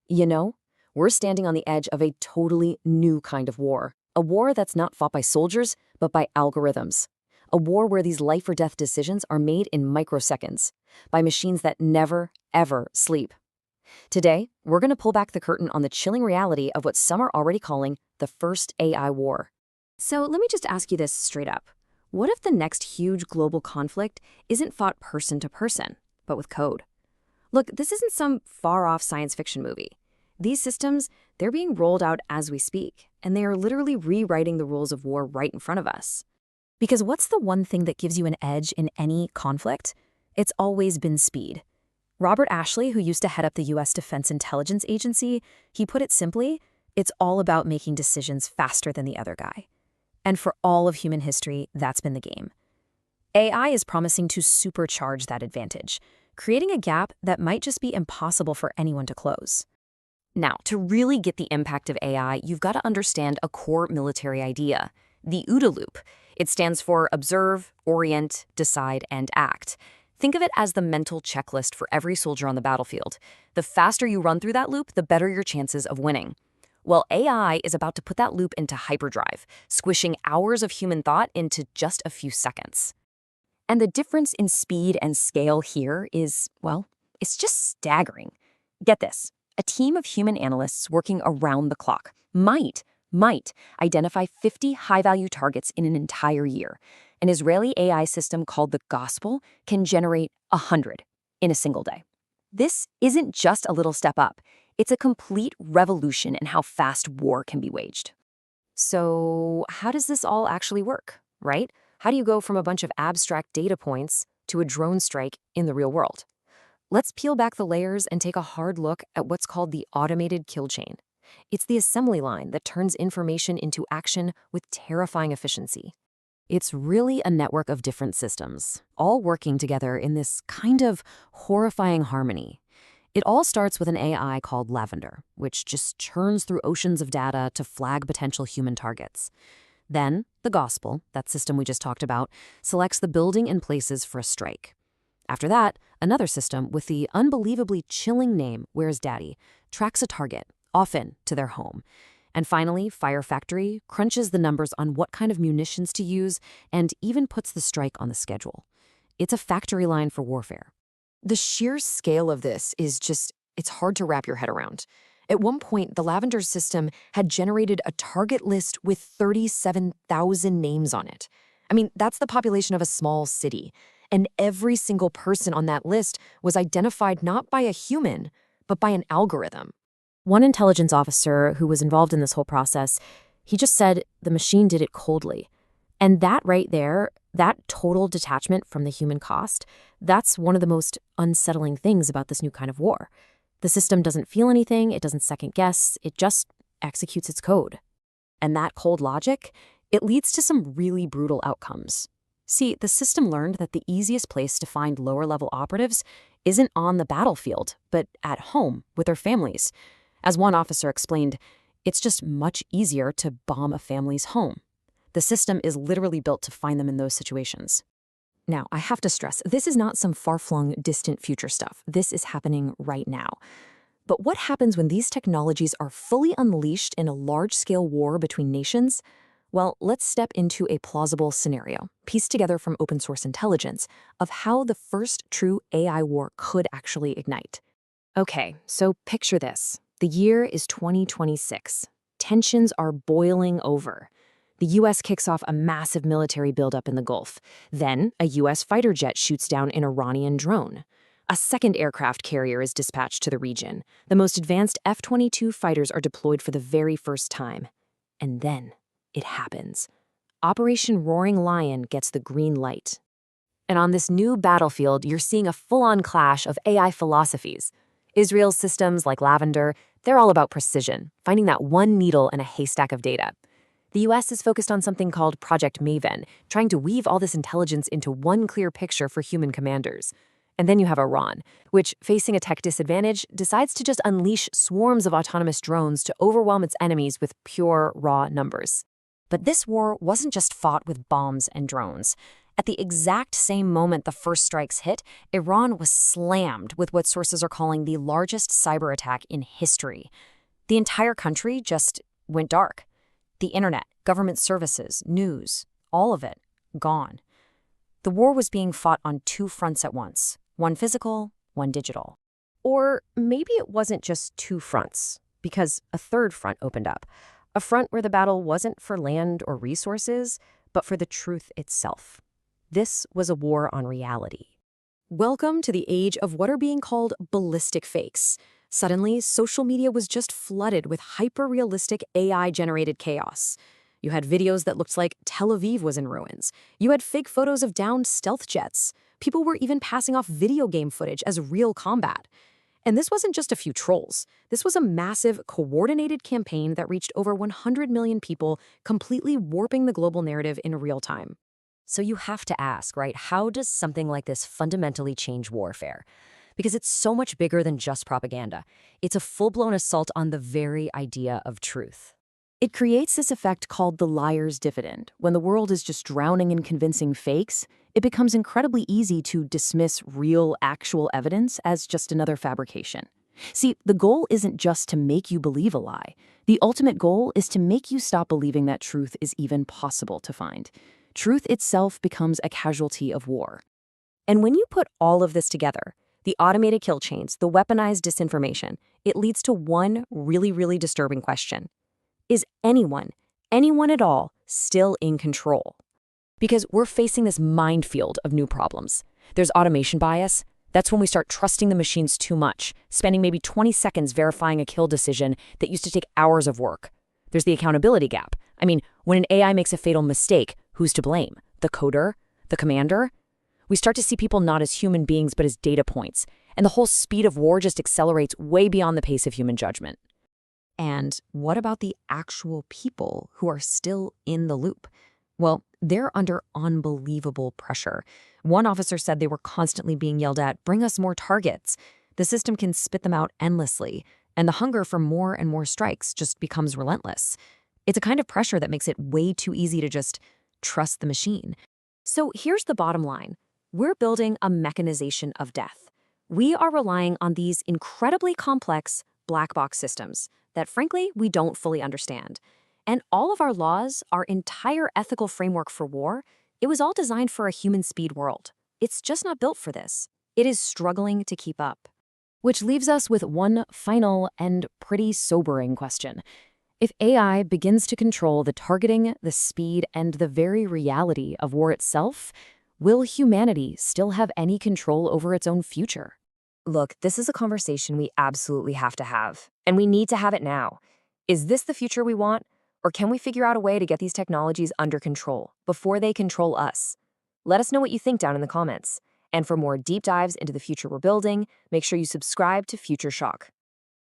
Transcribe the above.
You know, we're standing on the edge of a totally new kind of war. A war that's not fought by soldiers, but by algorithms. A war where these life or death decisions are made in microseconds, by machines that never, ever sleep. Today, we're going to pull back the curtain on the chilling reality of what some are already calling the first AI war. So let me just ask you this straight up. What if the next huge global conflict isn't fought person to person, but with code? Look, this isn't some far-off science fiction movie. These systems, they're being rolled out as we speak, and they are literally rewriting the rules of war right in front of us. Because what's the one thing that gives you an edge in any conflict? It's always been speed. Robert Ashley, who used to head up the U.S. Defense Intelligence Agency, he put it simply, it's all about making decisions faster than the other guy. And for all of human history, that's been the game. AI is promising to supercharge that advantage, creating a gap that might just be impossible for anyone to close. Now, to really get the impact of AI, you've got to understand a core military idea, the OODA loop. It stands for Observe, Orient, Decide, and Act. Think of it as the mental checklist for every soldier on the battlefield. The faster you run through that loop, the better your chances of winning. Well, AI is about to put that loop into hyperdrive, squishing hours of human thought into just a few seconds. And the difference in speed and scale here is, well, it's just staggering. Get this. A team of human analysts working around the clock might identify 50 high-value targets in an entire year. An Israeli AI system called the Gospel can generate 100 in a single day. This isn't just a little step up. It's a complete revolution in how fast war can be waged. So how does this all actually work, right? How do you go from a bunch of abstract data points to a drone strike in the real world? Let's peel back the layers and take a hard look at what's called the automated kill chain. It's the assembly line that turns information into action with terrifying efficiency. It's really a network of different systems, all working together in this kind of horrifying harmony. It all starts with an AI called Lavender, which just churns through oceans of data to flag potential human targets. Then, the Gospel, that system we just talked about, selects the building and places for a strike. After that, another system with the unbelievably chilling name Where's Daddy tracks a target, often to their home. And finally, Fire Factory crunches the numbers on what kind of munitions to use and even puts the strike on the schedule. It's a factory line for warfare. The sheer scale of this is it's hard to wrap your head around. At one point, the Lavender system had generated a target list with 37,000 names on it. I mean, that's the population of a small city. And every single person on that list was identified not by a human, but by an algorithm. One intelligence officer who was involved in this whole process, he just said the machine did it coldly. And that right there, that total detachment from the human cost, that's one of the most unsettling things about this new kind of war. The system doesn't feel anything, it doesn't second guess, it just executes its code. And that cold logic, it leads to some really brutal outcomes. See, the system learned that the easiest place to find lower-level operatives isn't on the battlefield, but at home with their families. As one officer explained, it's just much easier to bomb a family's home. The system is literally built to find them in those situations. Now, I have to stress, this is not some far-flung, distant future stuff. This is happening right now. But what happens when these technologies are fully unleashed in a large-scale war between nations? Well, let's step into a plausible scenario, pieced together from open-source intelligence, of how the first true AI war could actually ignite. Okay, so picture this. The year is 2026. Tensions are boiling over. The U.S. kicks off a massive military buildup in the Gulf. Then, a U.S. fighter jet shoots down an Iranian drone. A second aircraft carrier is dispatched to the region. The most advanced F-22 fighters are deployed for the very first time. And then, it happens. Operation Roaring Lion gets the green light. And on this new battlefield, you're seeing a full-on clash of AI philosophies. Israel's systems like Lavender, they're all about precision, finding that one needle in a haystack of data. The US is focused on something called Project Maven, trying to weave all this intelligence into one clear picture for human commanders. And then you have Iran, which, facing a tech disadvantage, decides to just unleash swarms of autonomous drones to overwhelm its enemies with pure, raw numbers. But this war wasn't just fought with bombs and drones. At the exact same moment the first strikes hit, Iran was slammed with what sources are calling the largest cyber attack in history. The entire country just went dark. The internet, government services, news, all of it, gone. The war was being fought on two fronts at once, one physical, one digital. Or maybe it wasn't just two fronts, because a third front opened up. A front where the battle wasn't for land or resources, but for the truth itself. This was a war on reality. Welcome to the age of what are being called ballistic fakes. Suddenly, social media was just flooded with hyper-realistic AI-generated chaos. You had videos that looked like Tel Aviv was in ruins. You had fake photos of downed stealth jets. People were even passing off video game footage as real combat. And this wasn't just a few trolls. This was a massive, coordinated campaign that reached over 100 million people, completely warping the global narrative in real time. So you have to ask, right, how does something like this fundamentally change warfare? Because it's so much bigger than just propaganda. It's a full-blown assault on the very idea of truth. It creates this effect called the liar's dividend. When the world is just drowning in convincing fakes, it becomes incredibly easy to dismiss real, actual evidence as just another fabrication. See, the goal isn't just to make you believe a lie. The ultimate goal is to make you stop believing that truth is even possible to find. Truth itself becomes a casualty of war. And when you put all of this together, the automated kill chains, the weaponized disinformation, it leads to one really disturbing question. Is anyone at all, still in control? Because we're facing this minefield of new problems. There's automation bias. That's when we start trusting the machines too much, spending maybe 20 seconds verifying a kill decision that used to take hours of work. There's the accountability gap. I mean, when an AI makes a fatal mistake, who's to blame? The coder? The commander? We start to see people not as human beings but as data points, and the whole speed of war just accelerates way beyond the pace of human judgment. And what about the actual people who are still in the loop? Well, they're under unbelievable pressure. One officer said they were constantly being yelled at, "Bring us more targets." The system can spit them out endlessly, and the hunger for more and more strikes just becomes relentless. It's a kind of pressure that makes it way too easy to just trust the machine. So here's the bottom line. We're building a mechanization of death. We are relying on these incredibly complex black box systems that, frankly, we don't fully understand. And all of our laws, our entire ethical framework for war, it was all designed for a human speed world. It's just not built for this. It is struggling to keep up. Which leaves us with one final and pretty sobering question. If AI begins to control the targeting, the speed, and the very reality of war itself, will humanity still have any control over its own future? Look, this is a conversation we absolutely have to have, and we need to have it now. Is this the future we want, or can we figure out a way to get these technologies under control before they control us? Let us know what you think down in the comments. And for more deep dives into the future we're building, make sure you subscribe to FutureShock.